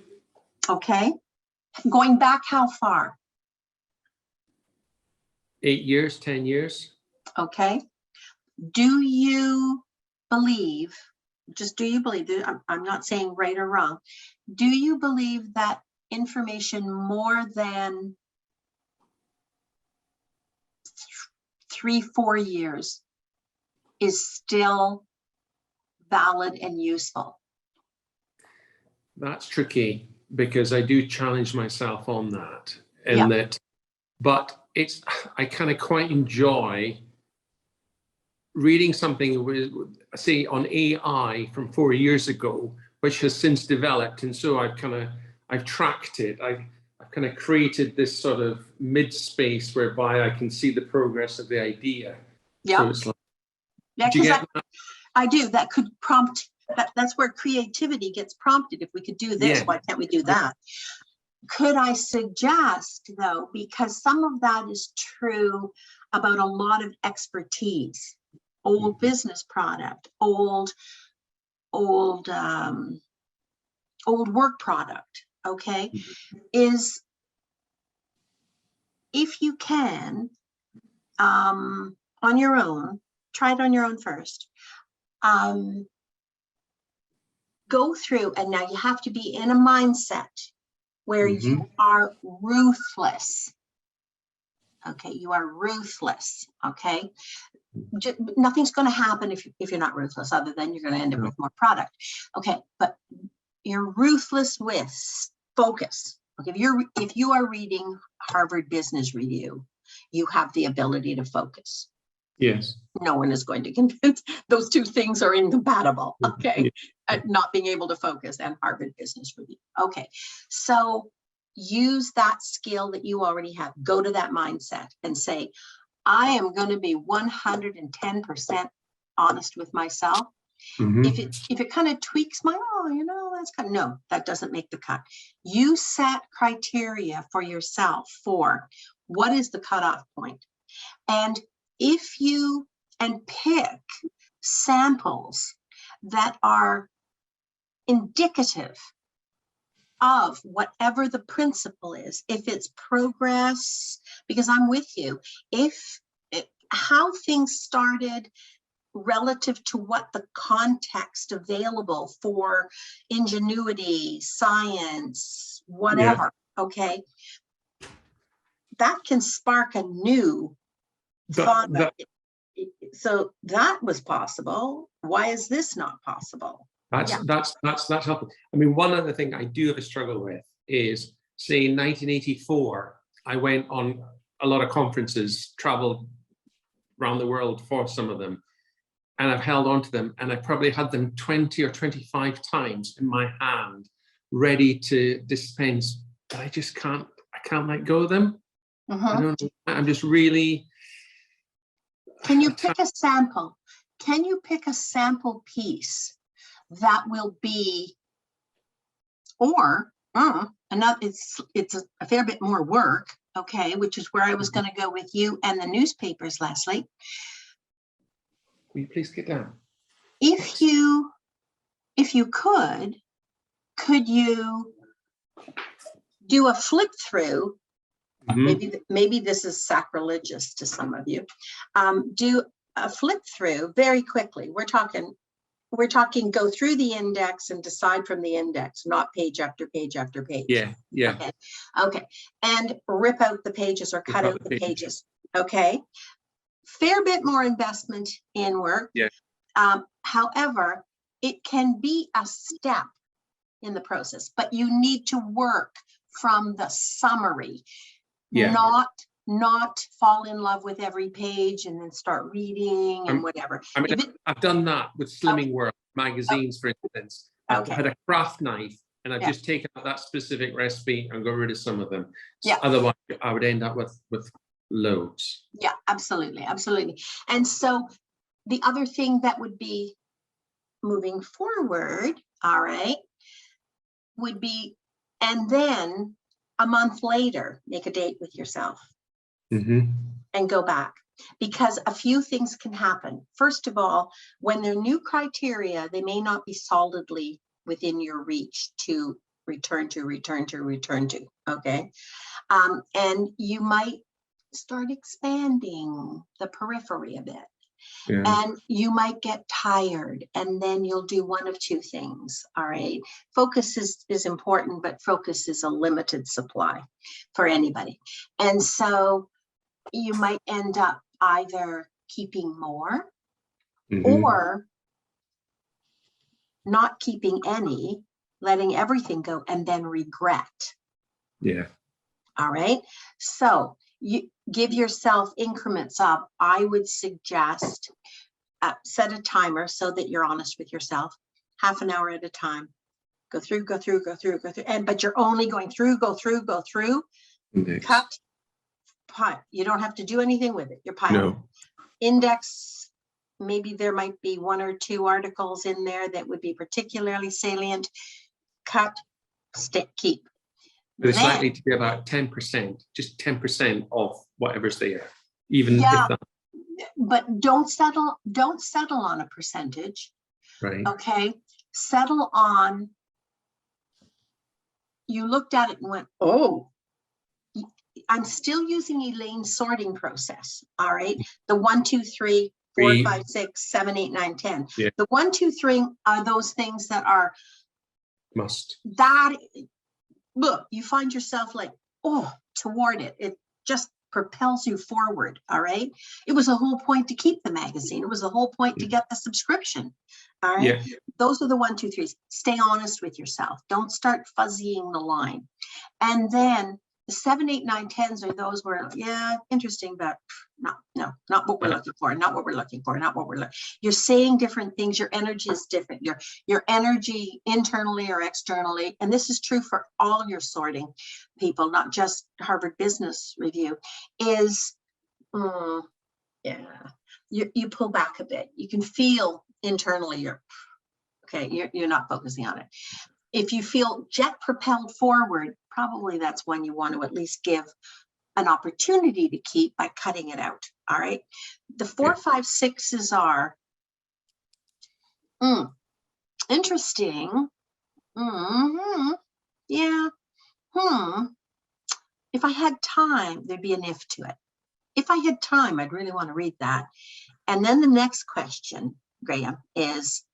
Okay. Going back how far? 8 years, 10 years. Okay. Do you believe, just do you believe, I'm not saying right or wrong, do you believe that information more than 3-4 years is still valid and useful? That's tricky because I do challenge myself on that, and Yeah. that, but I kind of quite enjoy reading something with, say, on AI from 4 years ago, which has since developed, and so I've tracked it. I've kind of created this sort of mid space whereby I can see the progress of the idea. Yeah. So it's like, Yeah, do you because get that? I do. That could prompt, that's where creativity gets prompted. If we could do this, Yeah. why can't we do that? Could I suggest, though, because some of that is true about a lot of expertise, old business product, old work product, okay, is if you can, on your own, try it on your own first, go through, and now you have to be in a mindset where you are ruthless. Okay, you are ruthless. Okay, nothing's going to happen if you're not ruthless, other than you're going to end up with more product. Okay, but you're ruthless with focus. Okay, if you are reading Harvard Business Review, you have the ability to focus. Yes. No one is going to convince, those two things are incompatible. Okay, not being able to focus and Harvard Business Review. Okay, so use that skill that you already have. Go to that mindset and say, I am going to be 110% honest with myself. If it kind of tweaks my, that's kind of, no, that doesn't make the cut. You set criteria for yourself for what is the cutoff point. And if you, and pick samples that are indicative of whatever the principle is, if it's progress, because I'm with you, how things started relative to what the context available for ingenuity, science, whatever, okay, that can spark a new thought. So that was possible. Why is this not possible? That's helpful. I mean, one other thing I do have a struggle with is, say, in 1984, I went on a lot of conferences, traveled around the world for some of them, and I've held on to them, and I probably had them 20 or 25 times in my hand, ready to dispense, but I just can't let go of them. I don't know. I'm just really. Can you pick a sample? Can you pick a sample piece that will be, or another? It's a fair bit more work, okay, which is where I was going to go with you and the newspapers, Leslie. Will you please get down? If you could you do a flip through? Maybe this is sacrilegious to some of you. Do a flip through very quickly. We're talking go through the index and decide from the index, not page after page after page. Yeah. Okay. And rip out the pages or cut out the pages. Okay. Fair bit more investment in work. Yeah. However, it can be a step in the process, but you need to work from the summary. Not fall in love with every page and then start reading and whatever. I mean, I've done that with Slimming World magazines, for instance. I've had a craft knife and I've Yeah. just taken out that specific recipe and got rid of some of them. Yeah. Otherwise, I would end up with loads. Yeah, absolutely, absolutely. And so the other thing that would be moving forward, all right, would be, and then a month later, make a date with yourself Mm-hmm. and go back, because a few things can happen. First of all, when they're new criteria, they may not be solidly within your reach to return to, okay? And you might start expanding the periphery a bit. Yeah. And you might get tired, and then you'll do one of two things, all right? Focus is important, but focus is a limited supply for anybody. And so you might end up either keeping more Mhm. or not keeping any, letting everything go, and then regret. Yeah. All right. So you give yourself increments of, I would suggest, set a timer so that you're honest with yourself, half an hour at a time. Go through, but you're only going through, go through, Index. cut, pile. You don't have to do anything with it. You're piling. No. Index, maybe there might be one or two articles in there that would be particularly salient. Cut, stick, keep. But it's Then- likely to be about 10%, just 10% of whatever's there, even Yeah. if that, But don't settle on a percentage. right? Okay, settle on, you looked at it and went, oh, I'm still using Elaine's sorting process. All right, the 1, 2, 3, 4, Three. 5, 6, 7, 8, 9, 10. Yeah. The 1, 2, 3 are those things that are Must. that, look, you find yourself like, oh, toward it. It just propels you forward. All right. It was the whole point to keep the magazine. It was the whole point to get the subscription. All right. Yeah. Those are the 1, 2, 3s. Stay honest with yourself. Don't start fuzzying the line. And then the 7, 8, 9, 10s are those where, yeah, interesting, but not what we're looking for. Not what we're looking for. Not what we're looking. You're saying different things. Your energy is different. Your energy internally or externally, and this is true for all your sorting people, not just Harvard Business Review, is, you pull back a bit. You can feel internally you're not focusing on it. If you feel jet propelled forward, probably that's when you want to at least give an opportunity to keep by cutting it out. All right. The 4, 5, 6s are interesting. Yeah. If I had time, there'd be an if to it. If I had time, I'd really want to read that. And then the next question, Graham, is,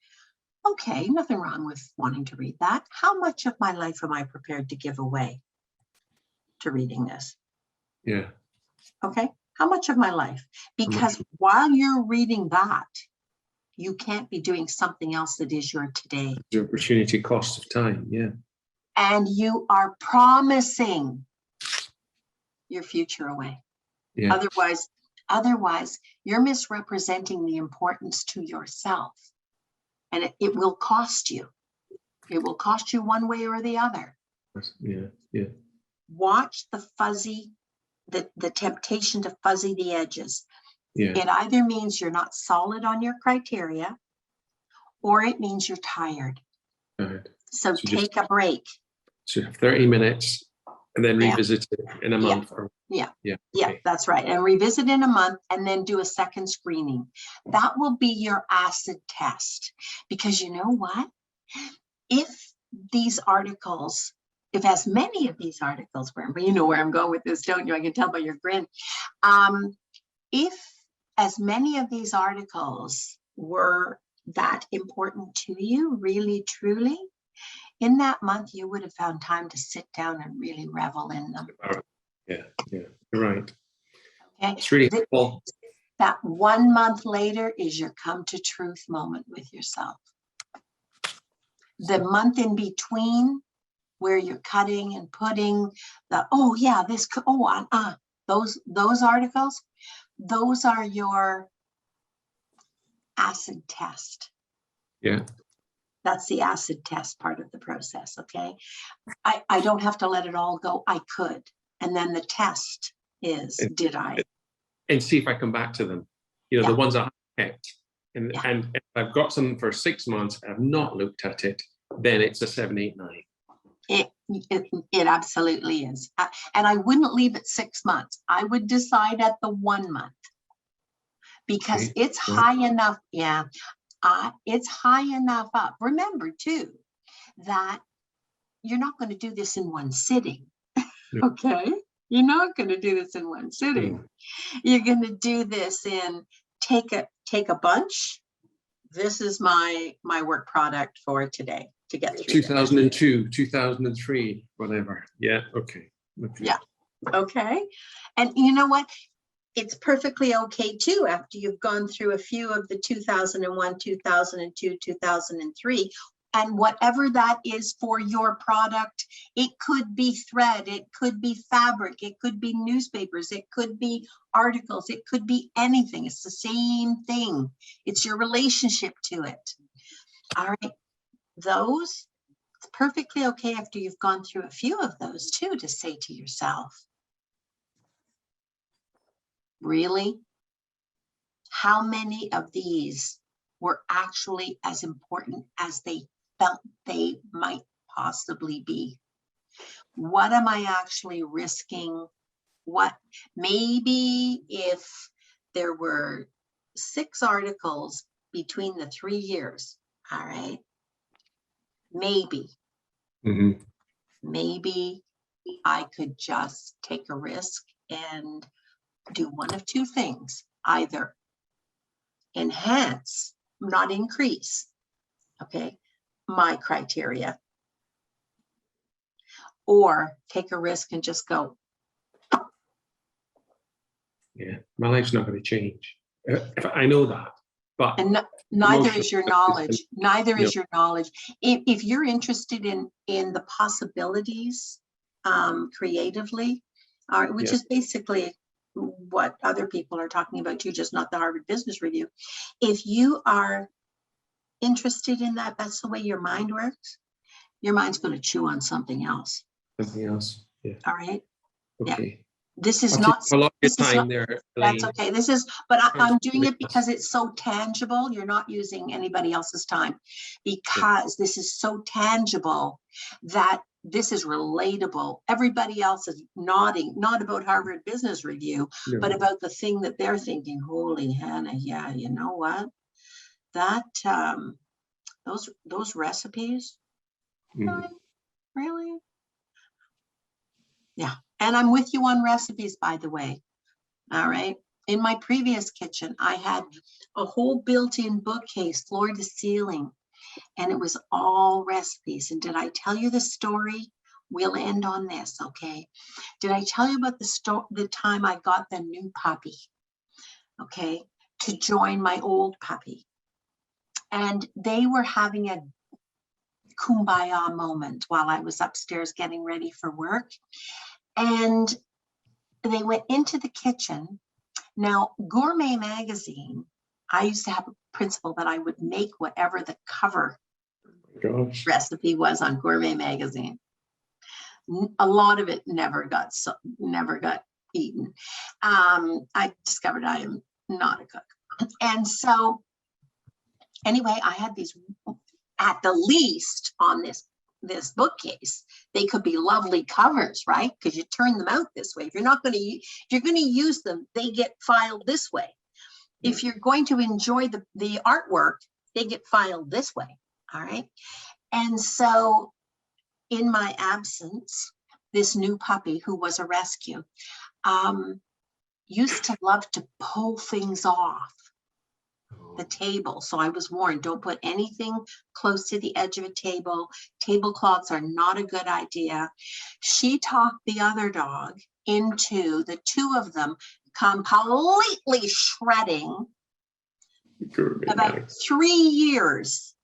okay, nothing wrong with wanting to read that. How much of my life am I prepared to give away to reading this? Yeah. Okay, how much of my life? Because while you're reading that, you can't be doing something else that is your today. The opportunity cost of time. Yeah. And you are promising your future away. Yeah. Otherwise, you're misrepresenting the importance to yourself. And it will cost you. It will cost you one way or the other. Yeah. Yeah. Watch the fuzzy, the temptation to fuzzy the edges. Yeah. It either means you're not solid on your criteria, or it means you're tired. Right. So So take a break. So you have 30 minutes and then Yeah. revisit it in a month. Or, Yeah. Yeah. Yeah, Okay. that's right. And revisit in a month and then do a second screening. That will be your acid test. Because you know what? If these articles, if as many of these articles were, but you know where I'm going with this, don't you? I can tell by your grin. If as many of these articles were that important to you, really, truly, in that month, you would have found time to sit down and really revel in them. Yeah. Yeah. You're right. Okay. It's really helpful. That 1 month later is your come to truth moment with yourself. The month in between, where you're cutting and putting the, oh yeah, this, those articles, those are your acid test. Yeah. That's the acid test part of the process, okay? I don't have to let it all go. I could. And then the test is, did I? And see if I come back to them. You know, the Yeah. ones I have kept. And, Yeah. and if I've got something for 6 months, I've not looked at it, then it's a 7, 8, 9. It absolutely is. And I wouldn't leave it 6 months. I would decide at the 1 month. Because Okay. it's high enough. Yeah. It's high enough up. Remember too, that you're not going to do this in one sitting. No. Okay. You're not going to do this in one sitting. You're going to do this in take a bunch. This is my work product for today to get through. 2002, 2003, whatever. Yeah. Okay. Okay. Yeah. Okay. And you know what? It's perfectly okay too, after you've gone through a few of the 2001, 2002, 2003, and whatever that is for your product. It could be thread, it could be fabric, it could be newspapers, it could be articles, it could be anything. It's the same thing. It's your relationship to it. All right. Those, it's perfectly okay after you've gone through a few of those too, to say to yourself, really? How many of these were actually as important as they felt they might possibly be? What am I actually risking? What, maybe if there were 6 articles between the 3 years, all right, maybe I could just take a risk and do one of 2 things. Either enhance, not increase, okay, my criteria, or take a risk and just go. Yeah, my life's not going to change. If I know that, but And neither emotional- is your knowledge. Neither No. is your knowledge. If you're interested in the possibilities creatively, which Yeah. is basically what other people are talking about too, just not the Harvard Business Review. If you are interested in that, that's the way your mind works. Your mind's going to chew on something else. something else. Yeah. All right. Yeah. Okay. This is I'll not. take a lot of your this is time not- there, That's Elaine. okay. This is, but I'm doing it Yes. because it's so tangible. You're not using anybody else's time, because this is so tangible that this is relatable. Everybody else is nodding, not about Harvard Business Review, No. but about the thing that they're thinking, holy Hannah, yeah, you know what? That, those recipes, really? Yeah. And I'm with you on recipes, by the way. All right. In my previous kitchen, I had a whole built-in bookcase, floor to ceiling, and it was all recipes. And did I tell you the story? We'll end on this, okay? Did I tell you about the time I got the new puppy, okay, to join my old puppy? And they were having a kumbaya moment while I was upstairs getting ready for work. And they went into the kitchen. Now, Gourmet Magazine, I used to have a principle that I would make whatever the cover Gosh. recipe was on Gourmet Magazine. A lot of it never got eaten. I discovered I am not a cook. And so anyway, I had these, at the least on this bookcase, they could be lovely covers, right? Because you turn them out this way. If you're not going to, if you're going to use them, they get filed this way. If you're going to enjoy the artwork, they get filed this way. All right. And so in my absence, this new puppy, who was a rescue, used to love to pull things off the table. So I was warned, don't put anything close to the edge of a table. Tablecloths are not a good idea. She talked the other dog into, the 2 of them completely shredding about 3 years.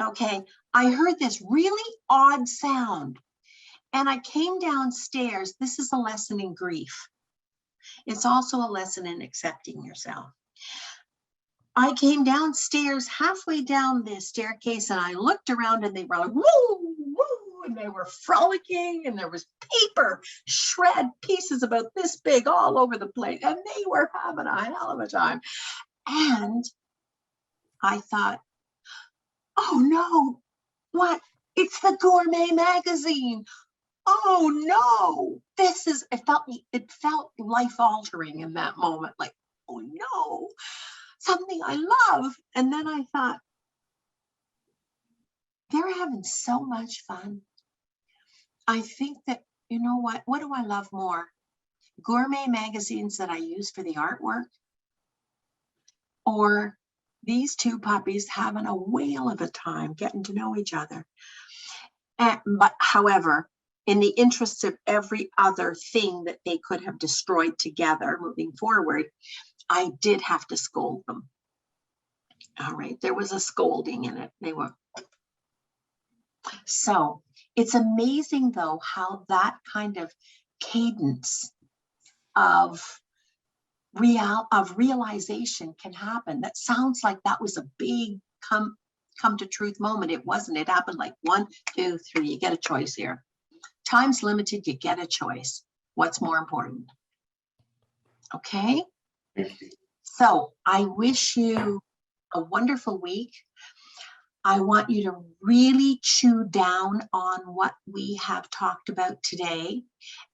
Okay, I heard this really odd sound and I came downstairs. This is a lesson in grief. It's also a lesson in accepting yourself. I came downstairs, halfway down the staircase, and I looked around and they were like, woo, woo, and they were frolicking, and there was paper, shred pieces about this big all over the place, and they were having a hell of a time. And I thought, oh no, what? It's the Gourmet magazine. Oh no, it felt life altering in that moment. Like, oh no, something I love. And then I thought, they're having so much fun. I think that, you know what do I love more? Gourmet magazines that I use for the artwork, or these two puppies having a whale of a time getting to know each other. But however, in the interests of every other thing that they could have destroyed together moving forward, I did have to scold them. All right, there was a scolding in it. They were. So it's amazing though, how that kind of cadence of realization can happen. That sounds like that was a big come to truth moment. It wasn't. It happened like 1, 2, 3. You get a choice here. Time's limited. You get a choice. What's more important? Okay. So I wish you a wonderful week. I want you to really chew down on what we have talked about today,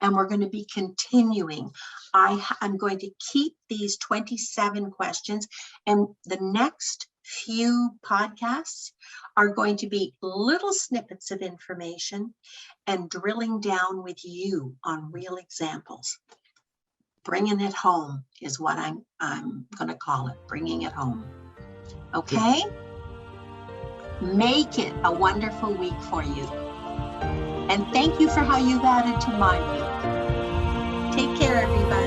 and we're going to be continuing. I'm going to keep these 27 questions, and the next few podcasts are going to be little snippets of information and drilling down with you on real examples. Bringing it home is what I'm going to call it, bringing it home. Okay? Make it a wonderful week for you. And thank you for how you've added to my week. Take care, everybody.